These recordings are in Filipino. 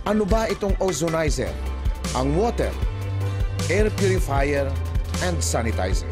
Ano ba itong ozonizer? Ang water, air purifier, and sanitizer.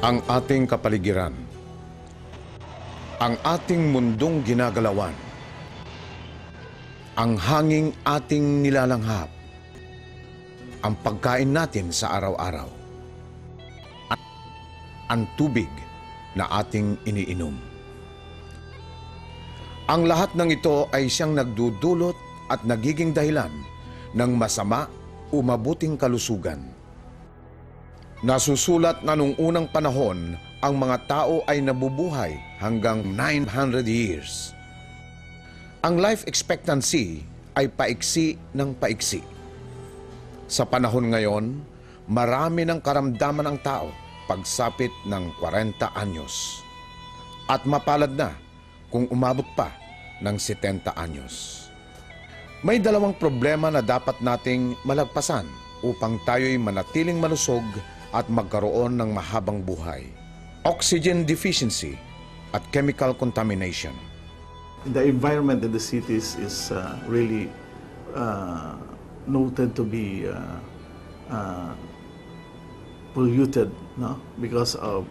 Ang ating kapaligiran, ang ating mundong ginagalawan, ang hanging ating nilalanghap, ang pagkain natin sa araw-araw, ang tubig na ating iniinom. Ang lahat ng ito ay siyang nagdudulot at nagiging dahilan ng masama o mabuting kalusugan. Nasusulat na nung unang panahon, ang mga tao ay nabubuhay hanggang 900 years. Ang life expectancy ay paiksi ng paiksi. Sa panahon ngayon, marami ng karamdaman ang tao pagsapit ng 40 anyos. At mapalad na kung umabot pa ng 70 anyos. May dalawang problema na dapat nating malagpasan upang tayo'y manatiling malusog at magkaroon ng mahabang buhay. Oxygen deficiency at chemical contamination. The environment in the cities is really noted to be polluted, no? Because of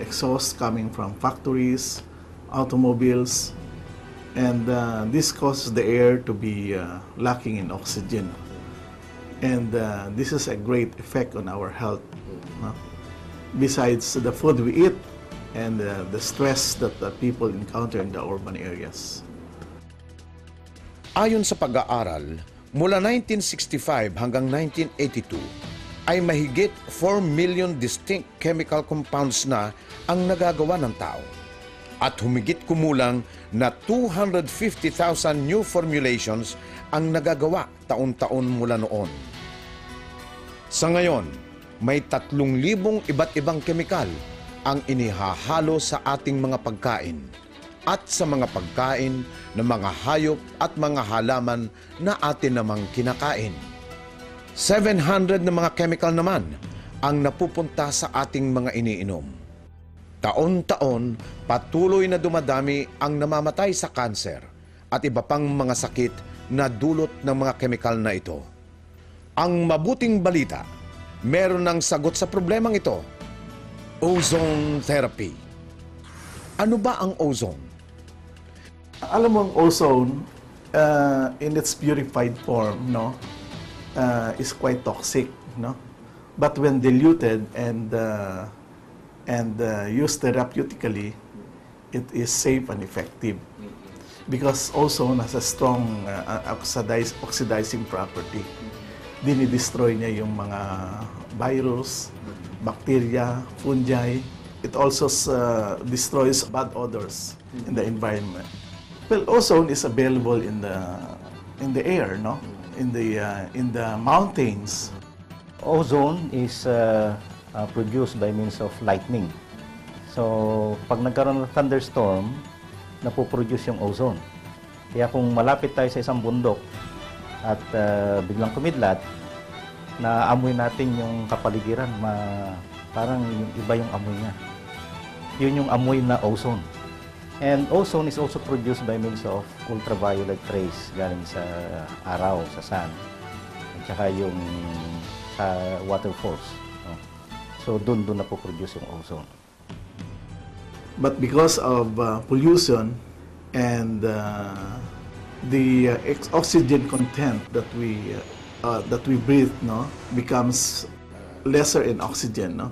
exhaust coming from factories, automobiles, and this causes the air to be lacking in oxygen. And this is a great effect on our health. No? Besides the food we eat and the stress that the people encounter in the urban areas. Ayon sa pag-aaral, mula 1965 hanggang 1982, ay mahigit 4 million distinct chemical compounds na ang nagagawa ng tao. At humigit kumulang na 250,000 new formulations ang nagagawa taon-taon mula noon. Sa ngayon, may 3,000 iba't ibang kemikal ang inihahalo sa ating mga pagkain at sa mga pagkain ng mga hayop at mga halaman na atin namang kinakain. 700 na mga chemical naman ang napupunta sa ating mga iniinom. Taon-taon, patuloy na dumadami ang namamatay sa kanser at iba pang mga sakit na dulot ng mga chemical na ito. Ang mabuting balita, meron ng sagot sa problemang ito. Ozone therapy. Ano ba ang ozone? Alam mo, ang ozone, in its purified form, no, is quite toxic, no? But when diluted and used therapeutically, it is safe and effective. Because ozone has a strong oxidizing property. Dinidestroy niya yung mga virus, bacteria, fungi. It also destroys bad odors in the environment. Well, ozone is available in the air, no? In the mountains. Ozone is produced by means of lightning. So, pag nagkaroon ng thunderstorm, napoproduce yung ozone. Kaya kung malapit tayo sa isang bundok at biglang kumidlat, naamoy natin yung kapaligiran, parang iba yung amoy niya. Yun yung amoy na ozone. And ozone is also produced by means of ultraviolet rays galing sa araw, sa sun, at saka yung sa waterfalls. No? So, doon na po produce yung ozone. But because of pollution and the oxygen content that we breathe, no, becomes lesser in oxygen, no,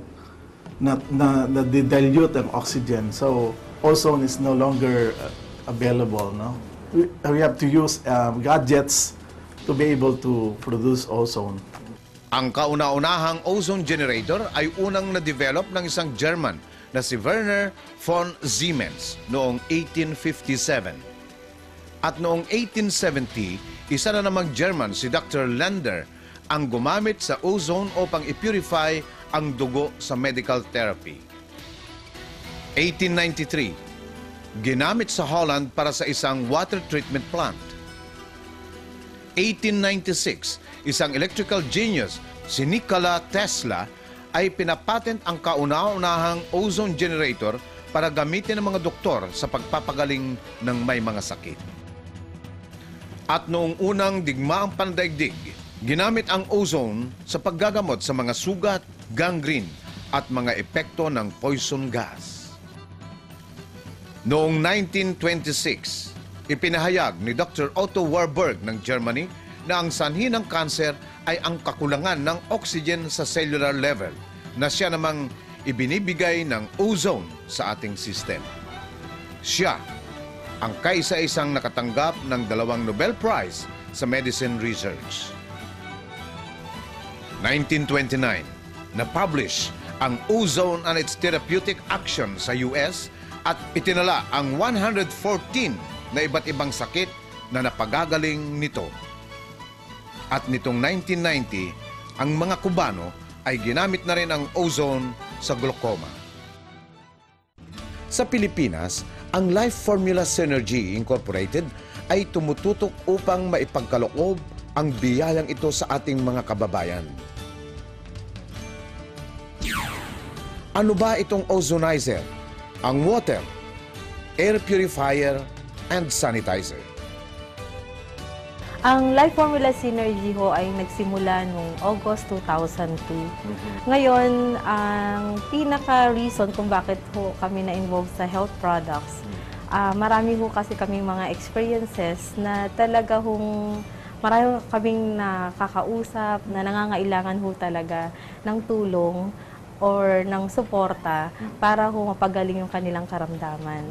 na dilute ang oxygen. So ozone is no longer available, no. We have to use gadgets to be able to produce ozone. Ang kauna-unahang ozone generator ay unang na-develop ng isang German na si Werner von Siemens noong 1857. At noong 1870, isa na namang German si Dr. Lander ang gumamit sa ozone upang i-purify ang dugo sa medical therapy. 1893, ginamit sa Holland para sa isang water treatment plant. 1896, isang electrical genius, si Nikola Tesla, ay pinapatent ang kauna-unahang ozone generator para gamitin ng mga doktor sa pagpapagaling ng may mga sakit. At noong unang digmaang pandaigdig, ginamit ang ozone sa paggagamot sa mga sugat, gangrene at mga epekto ng poison gas. Noong 1926, ipinahayag ni Dr. Otto Warburg ng Germany na ang sanhi ng kanser ay ang kakulangan ng oxygen sa cellular level na siya namang ibinibigay ng ozone sa ating sistema. Siya ang kaisa-isang nakatanggap ng 2 Nobel Prize sa Medicine Research. 1929, na-publish ang ozone and its therapeutic action sa US at itinala ang 114 na iba't ibang sakit na napagagaling nito. At nitong 1990, ang mga Kubano ay ginamit na rin ang ozone sa glaucoma. Sa Pilipinas, ang Life Formula Synergy Incorporated ay tumututok upang maipagkaloob ang biyayang ito sa ating mga kababayan. Ano ba itong ozonizer? Ang water, air purifier, and sanitizer. Ang Life Formula Synergy ho ay nagsimula noong August 2002. Ngayon, ang pinaka-reason kung bakit ho kami na-involve sa health products, marami ho kasi kaming mga experiences na talaga hong marami kaming nakakausap na nangangailangan ho talaga ng tulong or ng suporta para ho mapagaling yung kanilang karamdaman.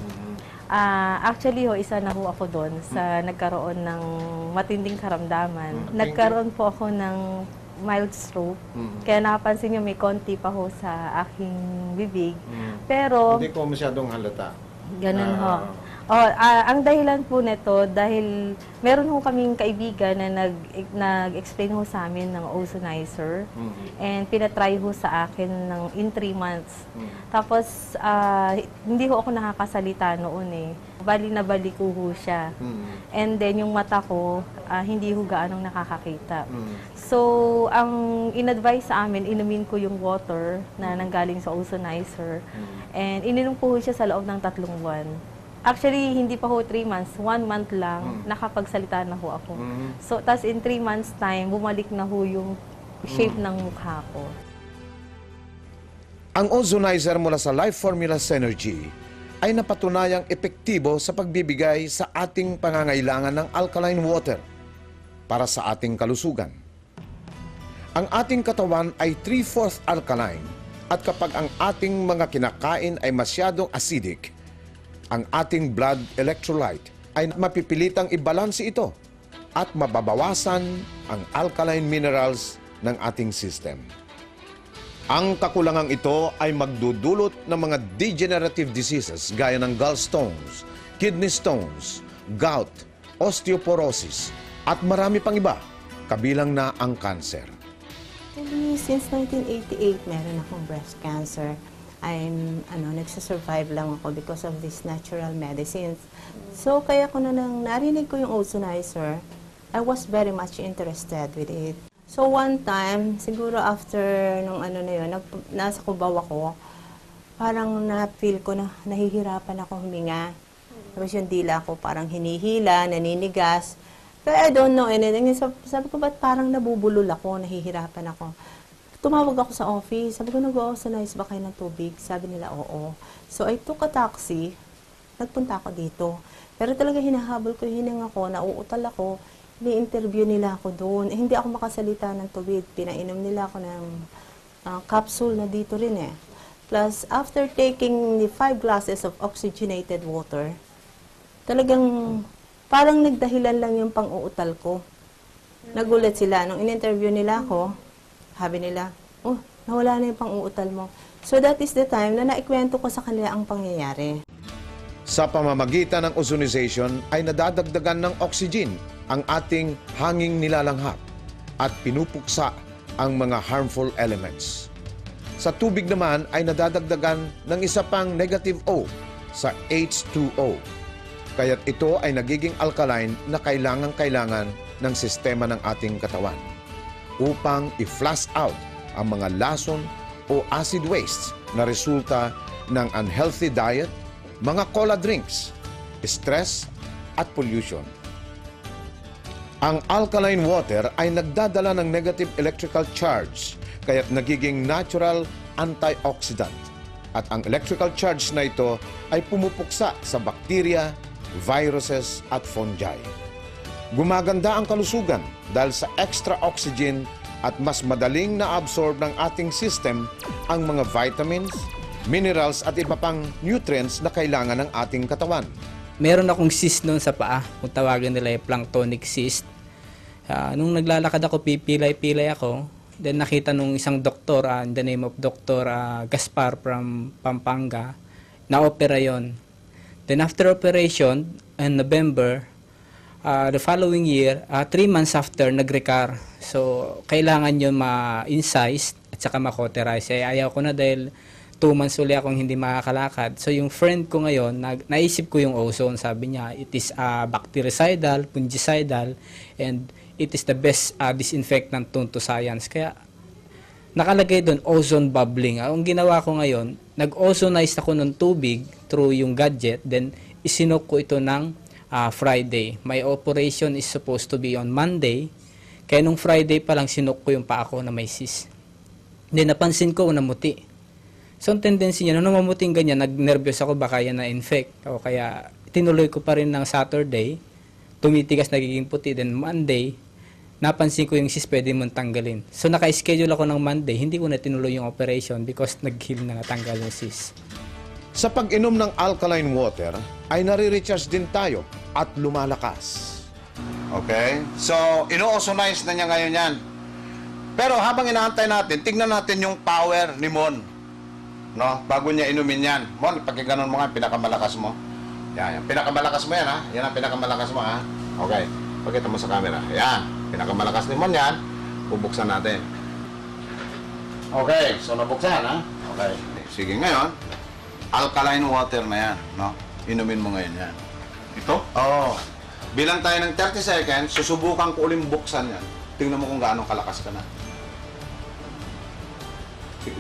Actually ho, isa na ho ako doon sa nagkaroon ng matinding karamdaman. Nagkaroon po ako ng mild stroke. Kaya napansin niyo may konti pa ho sa aking bibig. Pero Hindi ko masyadong halata. ganun ho. Ang dahilan po nito dahil meron ho kaming kaibigan na nag-explain ho sa amin ng ozonizer and pinatry ho sa akin in 3 months. Tapos hindi ho ako nakakasalita noon eh. Bali na bali ko ho siya. And then yung mata ko hindi ho gaanong nakakakita. So ang in-advise sa amin, inumin ko yung water na nanggaling sa ozonizer and ininom po ho siya sa loob ng 3 buwan. Actually, hindi pa ho 3 months, 1 month lang, nakapagsalita na ho ako. So, tas in 3 months time, bumalik na ho yung shape ng mukha ko. Ang ozonizer mula sa Life Formula Synergy ay napatunayang epektibo sa pagbibigay sa ating pangangailangan ng alkaline water para sa ating kalusugan. Ang ating katawan ay 3/4 alkaline at kapag ang ating mga kinakain ay masyadong acidic, ang ating blood electrolyte ay mapipilitang ibalanse ito at mababawasan ang alkaline minerals ng ating system. Ang kakulangang ito ay magdudulot ng mga degenerative diseases gaya ng gallstones, kidney stones, gout, osteoporosis at marami pang iba, kabilang na ang cancer. Actually, since 1988, meron akong breast cancer. nagsasurvive lang ako because of these natural medicines. So, kaya ko nang narinig ko yung ozonizer, I was very much interested with it. So, one time, siguro after nung na yun, nasa Cubao ako, parang na-feel ko na nahihirapan ako huminga. Tapos yung dila ko parang hinihila, naninigas. Pero I don't know anything. Sabi ko, ba't parang nabubulol ako, nahihirapan ako? Tumawag ako sa office. Sabi ko, nag-o-ozonize ba kayo ng tubig? Sabi nila, oo. So, I took a taxi. Nagpunta ako dito. Pero talaga hinahabol ko yung hininga ko, nauutal ako. Ini-interview nila ako doon. Hindi ako makasalita ng tubig. Pinainom nila ako ng capsule na dito rin eh. Plus, after taking the 5 glasses of oxygenated water, talagang parang nagdahilan lang yung pang-uutal ko. Nagulat sila. Nung in-interview nila ako, sabi nila, oh, nawala na yung pang-uutal mo. So that is the time na naikwento ko sa kanila ang pangyayari. Sa pamamagitan ng ozonization ay nadadagdagan ng oxygen ang ating hanging nilalanghap at pinupuksa ang mga harmful elements. Sa tubig naman ay nadadagdagan ng isa pang negative O sa H2O. Kaya't ito ay nagiging alkaline na kailangan ng sistema ng ating katawan upang i-flush out ang mga lason o acid wastes na resulta ng unhealthy diet, mga cola drinks, stress at pollution. Ang alkaline water ay nagdadala ng negative electrical charge kaya't nagiging natural antioxidant. At ang electrical charge na ito ay pumupuksa sa bacteria, viruses at fungi. Gumaganda ang kalusugan dahil sa extra oxygen at mas madaling na-absorb ng ating system ang mga vitamins, minerals at iba pang nutrients na kailangan ng ating katawan. Meron akong cyst noon sa paa, kung tawagan nila ay planktonic cyst. Nung naglalakad ako, pipilay-pilay ako, then nakita nung isang doktor, in the name of Dr. Gaspar from Pampanga, na-opera yon. Then after operation, in November, the following year, 3 months after, nag-recur. So, kailangan yun ma-incise at saka ma-cauterize. Ayaw ko na dahil 2 months uli akong hindi makakalakad. So, yung friend ko ngayon, naisip ko yung ozone. Sabi niya, it is bactericidal, fungicidal, and it is the best disinfectant known to science. Kaya, nakalagay doon, ozone bubbling. Ang ginawa ko ngayon, nag-ozonize ako ng tubig through yung gadget, then isinok ko ito ng Friday. My operation is supposed to be on Monday. Kaya nung Friday pa lang sinok ko yung paa ko na may cyst. Then napansin ko namuti. So ang tendency niya, nung mamuting ganyan, nag-nervous ako baka yan na-infect. O kaya tinuloy ko pa rin ng Saturday, tumitigas, nagiging puti. Then Monday, napansin ko yung cyst, pwede mong tanggalin. So naka-schedule ako ng Monday, hindi ko na tinuloy yung operation because nag-heal na natanggal yung cyst. Sa pag-inom ng alkaline water, ay nare-recharge din tayo at lumalakas. Okay? So, ino-ozonize na niya ngayon yan. Pero habang inaantay natin, tignan natin yung power ni Mon. No? Bago niya inumin yan. Mon, pagkaganon mo nga, pinakamalakas mo. Yan. Pinakamalakas mo yan, ha? Yan ang pinakamalakas mo, ha? Okay. Pakita mo sa camera. Yan. Pinakamalakas ni Mon yan. Bubuksan natin. Okay. So, nabuksan, ha? Okay. Sige, ngayon, alkaline water na yan, no? Inumin mo ngayon yan. Ito? Oo. Bilang tayo ng 30 seconds, susubukan ko uling buksan yan. Tingnan mo kung gaano kalakas ka na.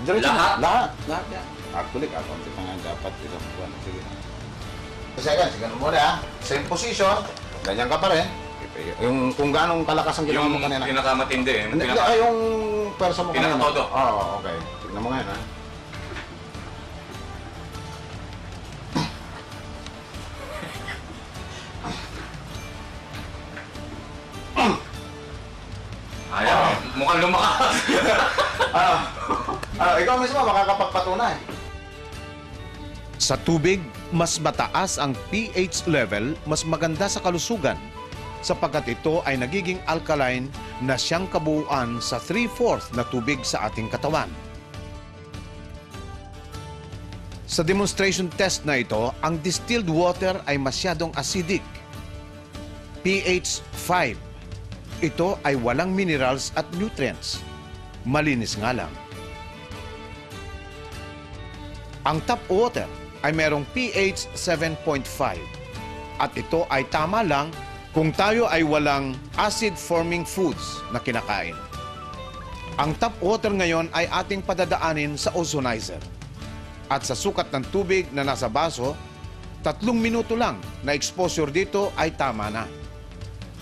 Diretso na. Lahat. Lahat yan. Actually, kakunti pa nga dapat. Sige. Seconds, sige mo muna, ha? Same position. Ganyan ka pa rin. Yung kung gaano kalakas ang ginawa mo kanina. Yung pinakamatindi eh. Yung perso mo kanina. Pinakatodo. Oo, okay. Tignan mo ngayon, ha? Ayaw. Mukhang lumakas. Ikaw mismo makakapagpatunay. Sa tubig, mas mataas ang pH level, mas maganda sa kalusugan sapagkat ito ay nagiging alkaline na siyang kabuuan sa 3/4 na tubig sa ating katawan. Sa demonstration test na ito, ang distilled water ay masyadong acidic. pH 5. Ito ay walang minerals at nutrients. Malinis nga lang. Ang tap water ay merong pH 7.5 at ito ay tama lang kung tayo ay walang acid-forming foods na kinakain. Ang tap water ngayon ay ating padadaanin sa ozonizer. At sa sukat ng tubig na nasa baso, 3 minuto lang na exposure dito ay tama na.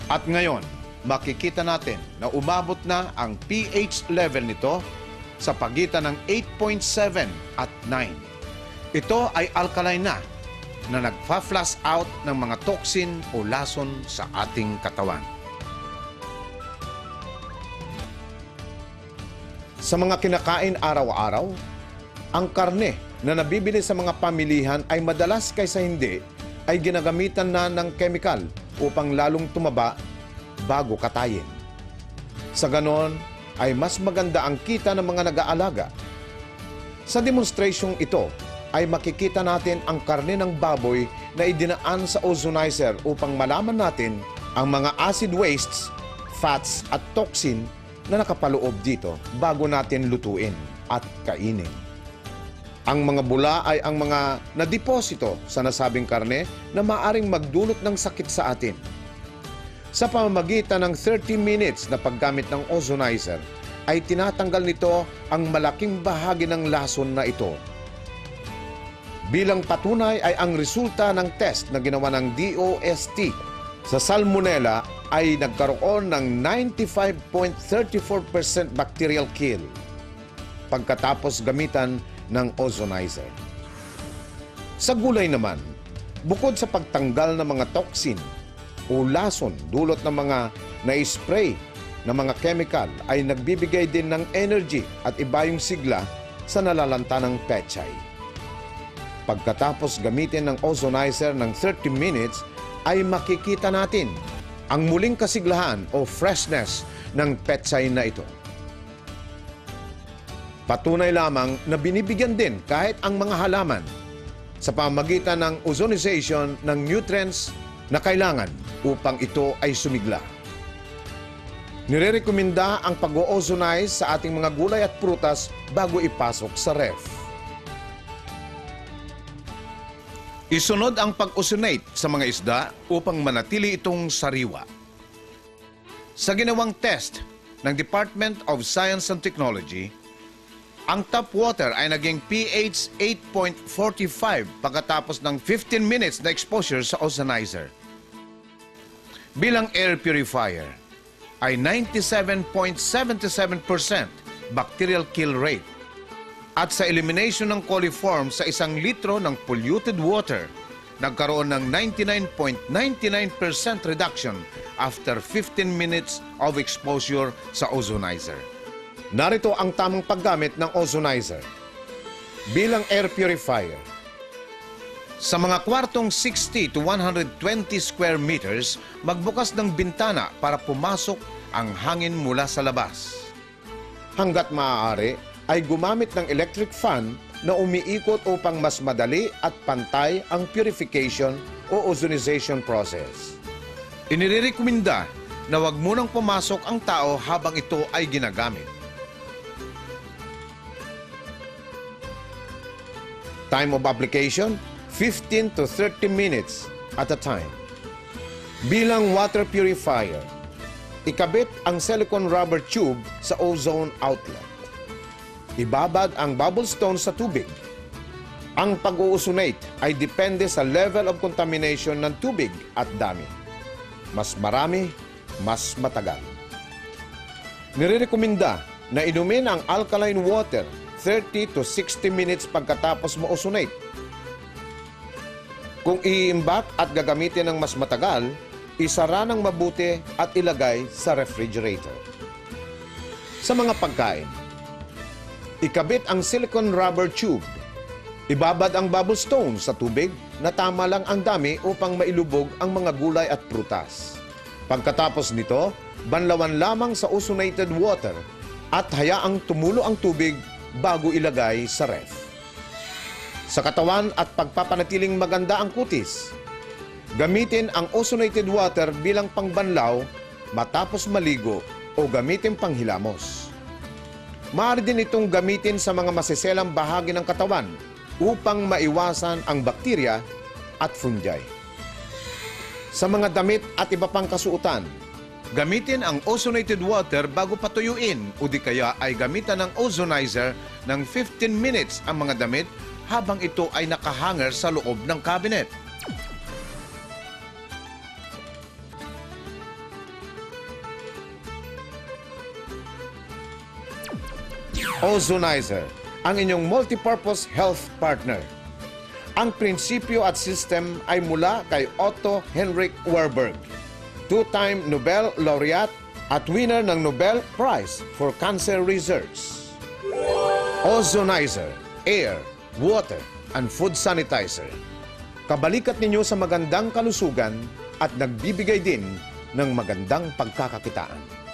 At ngayon, makikita natin na umabot na ang pH level nito sa pagitan ng 8.7 at 9. Ito ay alkaline na nagfa-flush out ng mga toxin o lason sa ating katawan. Sa mga kinakain araw-araw, ang karne na nabibili sa mga pamilihan ay madalas kaysa hindi ay ginagamitan na ng chemical upang lalong tumaba bago katayin. Sa ganon ay mas maganda ang kita ng mga nag-aalaga. Sa demonstrasyong ito ay makikita natin ang karne ng baboy na idinaan sa ozonizer upang malaman natin ang mga acid wastes, fats at toxin na nakapaloob dito bago natin lutuin at kainin. Ang mga bula ay ang mga nadeposito sa nasabing karne na maaring magdulot ng sakit sa atin. Sa pamamagitan ng 30 minutes na paggamit ng ozonizer, ay tinatanggal nito ang malaking bahagi ng lason na ito. Bilang patunay ay ang resulta ng test na ginawa ng DOST sa salmonella ay nagkaroon ng 95.34% bacterial kill pagkatapos gamitan ng ozonizer. Sa gulay naman, bukod sa pagtanggal ng mga toxin o lason dulot ng mga na-spray na mga chemical ay nagbibigay din ng energy at iba yung sigla sa nalalanta ng pechay. Pagkatapos gamitin ng ozonizer ng 30 minutes ay makikita natin ang muling kasiglahan o freshness ng pechay na ito. Patunay lamang na binibigyan din kahit ang mga halaman sa pamamagitan ng ozonization ng nutrients na kailangan upang ito ay sumigla. Nirerekomenda ang pag-o-ozonize sa ating mga gulay at prutas bago ipasok sa ref. Isunod ang pag-ozonate sa mga isda upang manatili itong sariwa. Sa ginawang test ng Department of Science and Technology, ang tap water ay naging pH 8.45 pagkatapos ng 15 minutes na exposure sa ozonizer. Bilang air purifier, ay 97.77% bacterial kill rate. At sa elimination ng coliform sa 1 litro ng polluted water, nagkaroon ng 99.99% reduction after 15 minutes of exposure sa ozonizer. Narito ang tamang paggamit ng ozonizer. Bilang air purifier, sa mga kwartong 60 to 120 square meters, magbukas ng bintana para pumasok ang hangin mula sa labas. Hanggat maaari, ay gumamit ng electric fan na umiikot upang mas madali at pantay ang purification o ozonization process. Inirekomenda na wag munang pumasok ang tao habang ito ay ginagamit. Time of application, 15 to 30 minutes at a time. Bilang water purifier, ikabit ang silicone rubber tube sa ozone outlet. Ibabad ang bubble stone sa tubig. Ang pag-o-ozonate ay depende sa level of contamination ng tubig at dami. Mas marami, mas matagal. Nirekomenda na inumin ang alkaline water 30 to 60 minutes pagkatapos mo-ozonate. Kung iimbak at gagamitin ng mas matagal, isara ng mabuti at ilagay sa refrigerator. Sa mga pagkain, ikabit ang silicone rubber tube. Ibabad ang bubble stone sa tubig na tama lang ang dami upang mailubog ang mga gulay at prutas. Pagkatapos nito, banlawan lamang sa ozonated water at hayaang tumulo ang tubig bago ilagay sa ref. Sa katawan at pagpapanatiling maganda ang kutis, gamitin ang ozonated water bilang pangbanlaw matapos maligo o gamitin panghilamos. Maaari din itong gamitin sa mga masiselang bahagi ng katawan upang maiwasan ang bakterya at fungi. Sa mga damit at iba pang kasuotan, gamitin ang ozonated water bago patuyuin o di kaya ay gamitan ng ozonizer ng 15 minutes ang mga damit habang ito ay nakahanger sa loob ng cabinet. Ozonizer, ang inyong multipurpose health partner. Ang prinsipyo at system ay mula kay Otto Henrik Warburg, two-time Nobel laureate at winner ng Nobel Prize for Cancer Research. Ozonizer, air, water, and food sanitizer. Kabalikat ninyo sa magandang kalusugan at nagbibigay din ng magandang pagkakakitaan.